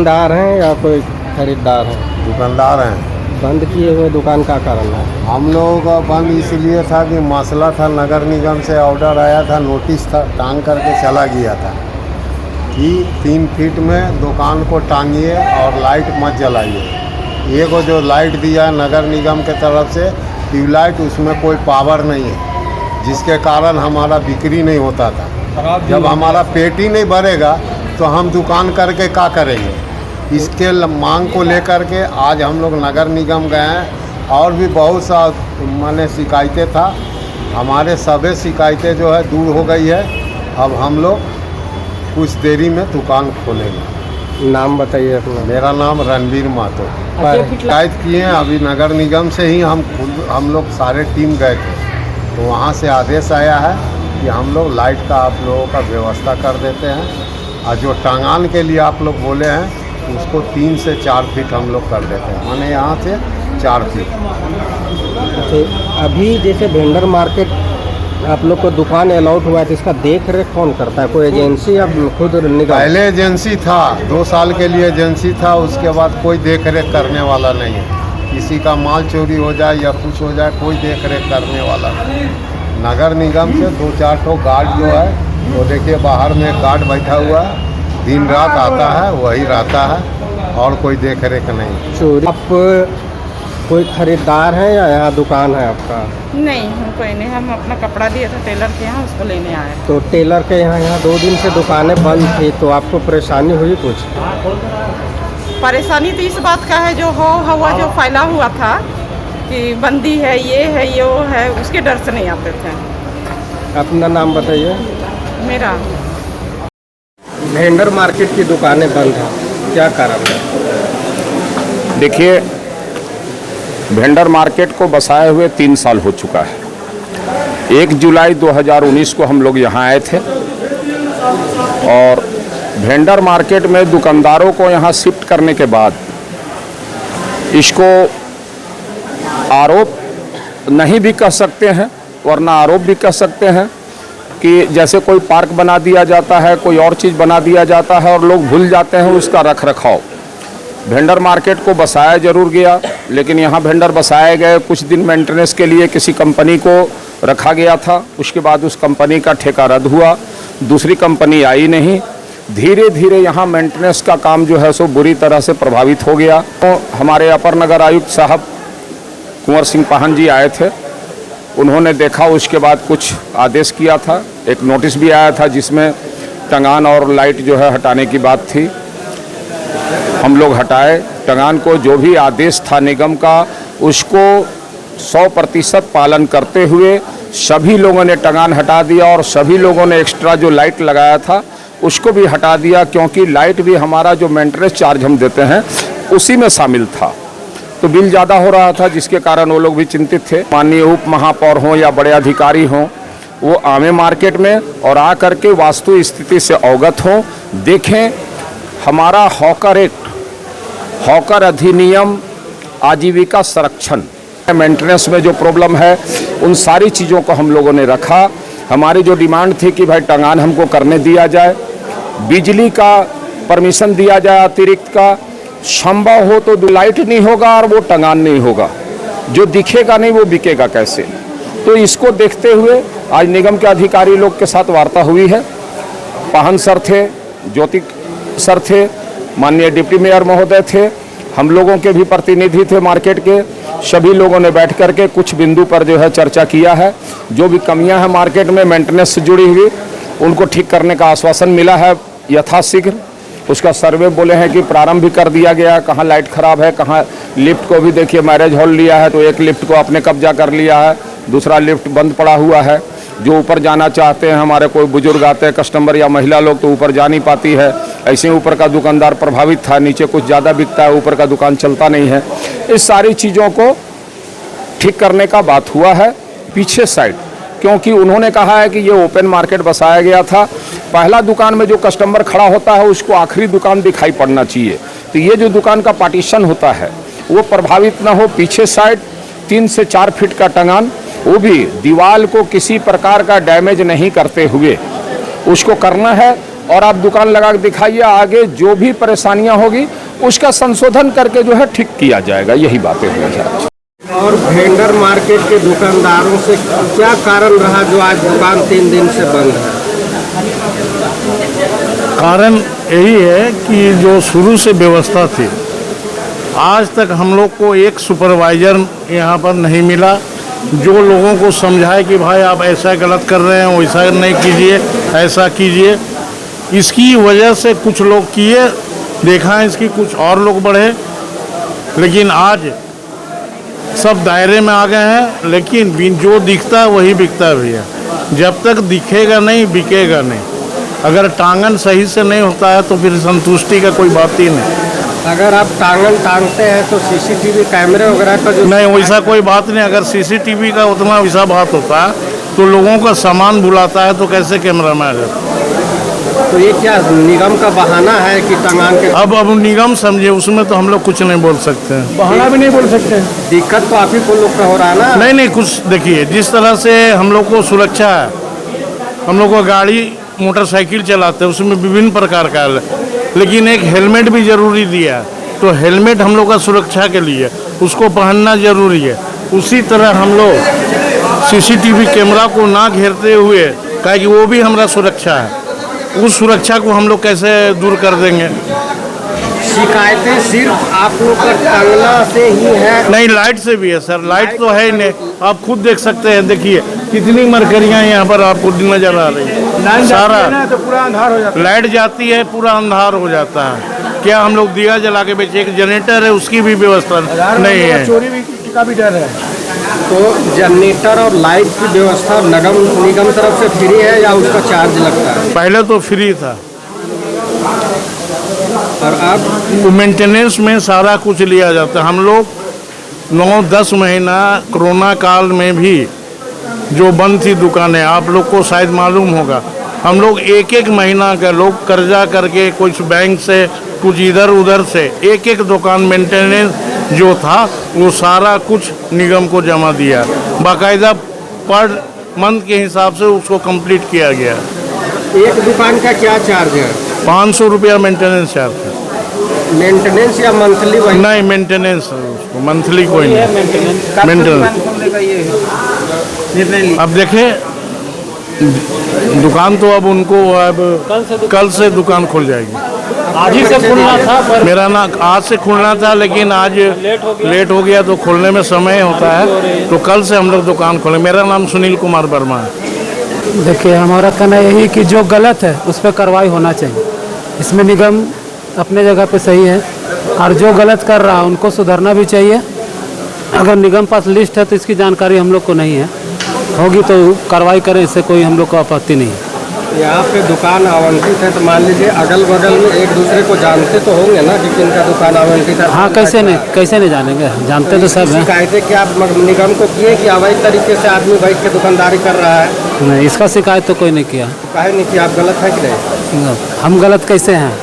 दुकानदार हैं या कोई खरीदार हैं? दुकानदार हैं। बंद किए हुए दुकान का कारण है? हम लोगों का बंद इसलिए था कि मसला था, नगर निगम से ऑर्डर आया था, नोटिस था, टांग करके चला गया था कि 3 फीट में दुकान को टांगिए और लाइट मत जलाइए। ये को जो लाइट दिया है नगर निगम के तरफ से ट्यूबलाइट, उसमें कोई पावर नहीं है, जिसके कारण हमारा बिक्री नहीं होता था। जब हमारा पेट ही नहीं भरेगा तो हम दुकान करके क्या करेंगे? इसके मांग को लेकर के आज हम लोग नगर निगम गए हैं और भी बहुत सा माने शिकायतें था। हमारे सभी शिकायतें जो है दूर हो गई है। अब हम लोग कुछ देरी में दुकान खोलेंगे। नाम बताइए अपना। मेरा नाम रणवीर महतो। शिकायत किए हैं अभी नगर निगम से ही हम लोग सारे टीम गए थे, तो वहाँ से आदेश आया है कि हम लोग लाइट का आप लोगों का व्यवस्था कर देते हैं और जो टांगान के लिए आप लोग बोले हैं उसको 3 से 4 फीट हम लोग कर देते हैं, माने यहाँ से 4 फीट। अच्छा, अभी जैसे वेंडर मार्केट आप लोग को दुकान अलाउड हुआ है तो इसका देख रेख कौन करता है? कोई एजेंसी या खुद निगम? पहले एजेंसी था, 2 साल के लिए एजेंसी था, उसके बाद कोई देख रेख करने वाला नहीं है। किसी का माल चोरी हो जाए या कुछ हो जाए, कोई देख रेख करने वाला नहीं। नगर निगम से 2-4 ठो गार्ड जो है वो देखिए बाहर में एक गार्ड बैठा हुआ है, दिन रात आता है, वही रहता है और कोई देख रेख नहीं। चोरी आप कोई खरीदार है या यहाँ दुकान है आपका? नहीं, हम कोई नहीं, हम अपना कपड़ा दिया था टेलर के यहाँ, उसको लेने आए। तो टेलर के यहाँ 2 दिन से दुकानें बंद थी, तो आपको परेशानी हुई कुछ? परेशानी तो इस बात का है जो हवा जो फैला हुआ था कि बंदी है, ये है, ये वो है, उसके डर से नहीं आते थे। अपना नाम बताइए। मेरा वेंडर मार्केट की दुकानें बंद हैं, क्या कारण है? देखिए, वेंडर मार्केट को बसाए हुए 3 साल हो चुका है। 1 जुलाई 2019 को हम लोग यहाँ आए थे और वेंडर मार्केट में दुकानदारों को यहाँ शिफ्ट करने के बाद इसको आरोप नहीं भी कह सकते हैं वरना आरोप भी कह सकते हैं कि जैसे कोई पार्क बना दिया जाता है, कोई और चीज़ बना दिया जाता है और लोग भूल जाते हैं उसका रख रखाव। वेंडर मार्केट को बसाया जरूर गया, लेकिन यहाँ वेंडर बसाए गए, कुछ दिन मेंटेनेंस के लिए किसी कंपनी को रखा गया था, उसके बाद उस कंपनी का ठेका रद्द हुआ, दूसरी कंपनी आई नहीं। धीरे धीरे यहाँ मेंटेनेंस का काम जो है सो बुरी तरह से प्रभावित हो गया। तो हमारे अपर नगर आयुक्त साहब कुंवर सिंह पाहन जी आए थे, उन्होंने देखा, उसके बाद कुछ आदेश किया था, एक नोटिस भी आया था जिसमें टंगान और लाइट जो है हटाने की बात थी। हम लोग हटाए टंगान को, जो भी आदेश था निगम का उसको 100% पालन करते हुए सभी लोगों ने टंगान हटा दिया और सभी लोगों ने एक्स्ट्रा जो लाइट लगाया था उसको भी हटा दिया, क्योंकि लाइट भी हमारा जो मेंटेनेंस चार्ज हम देते हैं उसी में शामिल था। तो बिल ज़्यादा हो रहा था जिसके कारण वो लोग भी चिंतित थे। माननीय उप महापौर हों या बड़े अधिकारी हों, वो आवे मार्केट में और आ करके वास्तु स्थिति से अवगत हों, देखें हमारा हॉकर एक्ट, हॉकर अधिनियम, आजीविका संरक्षण, मेंटेनेंस में जो प्रॉब्लम है उन सारी चीज़ों को हम लोगों ने रखा। हमारी जो डिमांड थी कि भाई टंगान हमको करने दिया जाए, बिजली का परमिशन दिया जाए अतिरिक्त का, संभव हो तो लाइट नहीं होगा और वो टंगान नहीं होगा, जो दिखेगा नहीं वो बिकेगा कैसे। तो इसको देखते हुए आज निगम के अधिकारी लोग के साथ वार्ता हुई है। पाहन सर थे, ज्योति सर थे, माननीय डिप्टी मेयर महोदय थे, हम लोगों के भी प्रतिनिधि थे मार्केट के। सभी लोगों ने बैठ करके कुछ बिंदु पर जो है चर्चा किया है। जो भी कमियां हैं मार्केट में मेंटेनेंस से जुड़ी हुई, उनको ठीक करने का आश्वासन मिला है यथाशीघ्र। उसका सर्वे बोले हैं कि प्रारंभ भी कर दिया गया, कहाँ लाइट खराब है, कहाँ लिफ्ट को भी देखिए, मैरिज हॉल लिया है तो एक लिफ्ट को अपने कब्जा कर लिया है, दूसरा लिफ्ट बंद पड़ा हुआ है। जो ऊपर जाना चाहते हैं, हमारे कोई बुजुर्ग आते हैं कस्टमर या महिला लोग, तो ऊपर जा नहीं पाती है। ऐसे ऊपर का दुकानदार प्रभावित था, नीचे कुछ ज़्यादा बिकता है, ऊपर का दुकान चलता नहीं है। इस सारी चीज़ों को ठीक करने का बात हुआ है पीछे साइड, क्योंकि उन्होंने कहा है कि ये ओपन मार्केट बसाया गया था, पहला दुकान में जो कस्टमर खड़ा होता है उसको आखिरी दुकान दिखाई पड़ना चाहिए। तो ये जो दुकान का पार्टीशन होता है वो प्रभावित ना हो। पीछे साइड 3 से 4 फीट का टंगान, वो भी दीवार को किसी प्रकार का डैमेज नहीं करते हुए उसको करना है। और आप दुकान लगा के दिखाइए, आगे जो भी परेशानियां होगी उसका संशोधन करके जो है ठीक किया जाएगा। यही बातें हुई हैं। और वेंडर मार्केट के दुकानदारों से क्या कारण रहा जो आज दुकान 3 दिन से बंद है? कारण यही है कि जो शुरू से व्यवस्था थी, आज तक हम लोग को एक सुपरवाइज़र यहाँ पर नहीं मिला जो लोगों को समझाए कि भाई आप ऐसा गलत कर रहे हैं, वैसा नहीं कीजिए, ऐसा कीजिए। इसकी वजह से कुछ लोग किए, देखा है इसकी कुछ और लोग बढ़े, लेकिन आज सब दायरे में आ गए हैं। लेकिन जो दिखता है वही बिकता भी है। जब तक दिखेगा नहीं बिकेगा नहीं। अगर टांगन सही से नहीं होता है तो फिर संतुष्टि का कोई बात ही नहीं। अगर आप टांगन टांगते हैं तो सीसीटीवी कैमरे वगैरह का जो नहीं, वैसा कोई बात नहीं। अगर सीसीटीवी का उतना वैसा बात होता है तो लोगों का सामान भुलाता है तो कैसे कैमरा में आ जाता? तो ये क्या निगम का बहाना है कि टांगान के? अब निगम समझे, उसमें तो हम लोग कुछ नहीं बोल सकते हैं, बहाना भी नहीं बोल सकते हैं। दिक्कत तो आप ही को लोग का हो रहा है ना? नहीं, कुछ देखिए, जिस तरह से हम लोग को सुरक्षा है, हम लोग को गाड़ी मोटरसाइकिल चलाते हैं उसमें विभिन्न प्रकार का है, लेकिन एक हेलमेट भी जरूरी दिया है। तो हेलमेट हम लोग का सुरक्षा के लिए, उसको पहनना जरूरी है। उसी तरह हम लोग सीसीटीवी कैमरा को ना घेरते हुए, क्या कि वो भी हमारा सुरक्षा है, उस सुरक्षा को हम लोग कैसे दूर कर देंगे? शिकायतें सिर्फ आप लोग का टांगना से ही है? नहीं, लाइट से भी है सर। लाइट तो है ही नहीं, आप खुद देख सकते हैं। देखिए कितनी मरकरियाँ यहाँ पर आपको नजर आ रही है। सारा तो पूरा अंधार हो जाता है। लाइट जाती है, पूरा अंधार हो जाता है। क्या हम लोग दिया जला के बेचे? एक जनरेटर है, उसकी भी व्यवस्था नहीं है। चोरी भी का भी डर है। तो जनरेटर और लाइट की व्यवस्था निगम तरफ से फ्री है या उसका चार्ज लगता है? पहले तो फ्री था और अब मेंटेनेंस में सारा कुछ लिया जाता है। हम लोग 9-10 महीना कोरोना काल में भी जो बंद थी दुकानें, आप लोग को शायद मालूम होगा, हम लोग एक महीना का लोग कर्जा करके कुछ बैंक से कुछ इधर उधर से एक दुकान मेंटेनेंस जो था वो सारा कुछ निगम को जमा दिया। बाकायदा पर मंथ के हिसाब से उसको कंप्लीट किया गया। एक दुकान का क्या चार्ज है? 500 रुपया मेंटेनेंस चार्ज है। मेंटेनेंस या मंथली? नहीं, मेंटेनेंस, उसको मंथली कोई नहीं। मेंटेनेंस अब देखें, दुकान तो अब उनको अब कल से दुकान खुल जाएगी। आज ही से खुलना था पर मेरा ना आज से खुलना था, लेकिन आज लेट हो गया तो खुलने में समय होता है, तो कल से हम लोग दुकान खोले। मेरा नाम सुनील कुमार वर्मा है। देखिए, हमारा कहना यही कि जो गलत है उस पर कार्रवाई होना चाहिए। इसमें निगम अपने जगह पे सही है, और जो गलत कर रहा है उनको सुधरना भी चाहिए। अगर निगम पास लिस्ट है तो इसकी जानकारी हम लोग को नहीं है, होगी तो कार्रवाई करें, इससे कोई हम लोग को आपत्ति नहीं है। यहाँ पे दुकान आवंटित है तो मान लीजिए अगल बगल में एक दूसरे को जानते तो होंगे ना कि किनका दुकान आवंटित है? हाँ, कैसे नहीं जानेंगे, जानते तो सब हैं। शिकायतें क्या आप निगम को किए कि अवैध तरीके से आदमी बैठ के दुकानदारी कर रहा है? नहीं, इसका शिकायत तो कोई नहीं किया। काहे नहीं किया? आप गलत है कि नहीं? हम गलत कैसे हैं?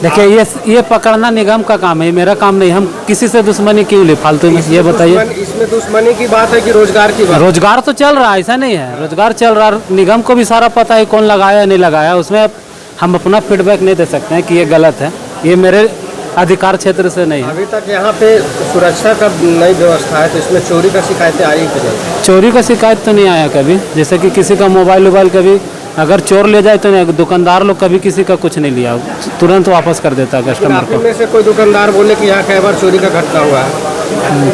देखिए, ये पकड़ना निगम का काम है, ये मेरा काम नहीं। हम किसी से दुश्मनी क्यों ले फालतू में, ये बताइए। इसमें दुश्मनी की बात है कि रोजगार की बात? रोजगार तो चल रहा है, ऐसा नहीं है, रोजगार चल रहा है। निगम को भी सारा पता है कौन लगाया नहीं लगाया, उसमें हम अपना फीडबैक नहीं दे सकते हैं कि ये गलत है, ये मेरे अधिकार क्षेत्र से नहीं है। अभी तक यहाँ पे सुरक्षा का नई व्यवस्था है, तो इसमें चोरी का शिकायतें आई कि नहीं? चोरी का शिकायत तो नहीं आया कभी। जैसे कि किसी का मोबाइल कभी अगर चोर ले जाए तो नहीं, दुकानदार लोग कभी किसी का कुछ नहीं लिया, तुरंत वापस कर देता कस्टमर आप को। में से कोई दुकानदार बोले कि यहाँ कई बार चोरी का घटना हुआ है?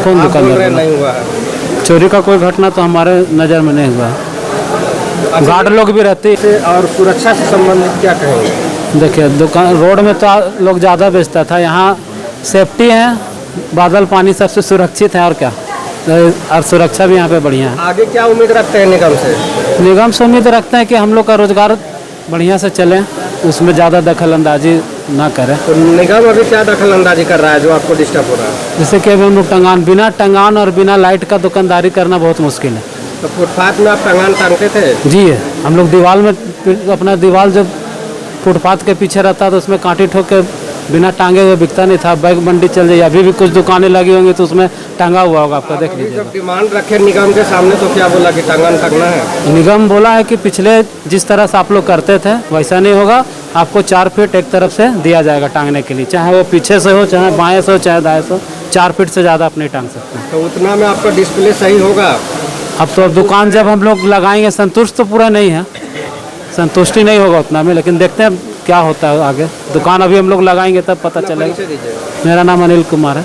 कौन आप बोल रहे दुकानदार? नहीं हुआ है? चोरी का कोई घटना तो हमारे नज़र में नहीं हुआ है। गार्ड लोग भी रहते हैं। और सुरक्षा से संबंधित क्या कहेंगे? देखिए, दुकान रोड में तो लोग ज़्यादा बेचता था, यहाँ सेफ्टी है, बादल पानी सबसे सुरक्षित है, और क्या, और सुरक्षा भी यहाँ पे बढ़िया है। आगे क्या उम्मीद रखते हैं निगम से? निगम से उम्मीद रखते हैं कि हम लोग का रोजगार बढ़िया से चले, उसमें ज़्यादा दखल अंदाजी ना करें। तो निगम अभी क्या दखल अंदाजी कर रहा है जो आपको डिस्टर्ब हो रहा है? जैसे कि अभी हम लोग बिना टंगान और बिना लाइट का दुकानदारी करना बहुत मुश्किल है। तो फुटपाथ में आप टंगान टांगते थे? जी है, हम लोग दीवार में अपना दीवार जब फुटपाथ के पीछे रहता तो उसमें कांटी ठोक के बिना टांगे हुए बिकता नहीं था। बैग मंडी चल जाए, अभी भी कुछ दुकानें लगी होंगी तो उसमें टांगा हुआ होगा, आपका देख लीजिए। जब डिमांड रखे निगम के सामने तो क्या बोला कि टंगान टांगना है? निगम बोला है कि पिछले जिस तरह से आप लोग करते थे वैसा नहीं होगा, आपको 4 फीट एक तरफ से दिया जाएगा टांगने के लिए, चाहे वो पीछे से हो, चाहे बाएं से हो, चाहे दाएं से हो। 4 फीट से ज़्यादा आप नहीं टांग सकते। तो उतना में आपका डिस्प्ले सही होगा? अब तो दुकान जब हम लोग लगाएंगे, संतुष्ट तो पूरा नहीं है, संतुष्टि नहीं होगा उतना में, लेकिन देखते हैं क्या होता है आगे। दुकान अभी हम लोग लगाएंगे तब पता चलेगा। परिचय दीजिएगा। मेरा नाम अनिल कुमार है।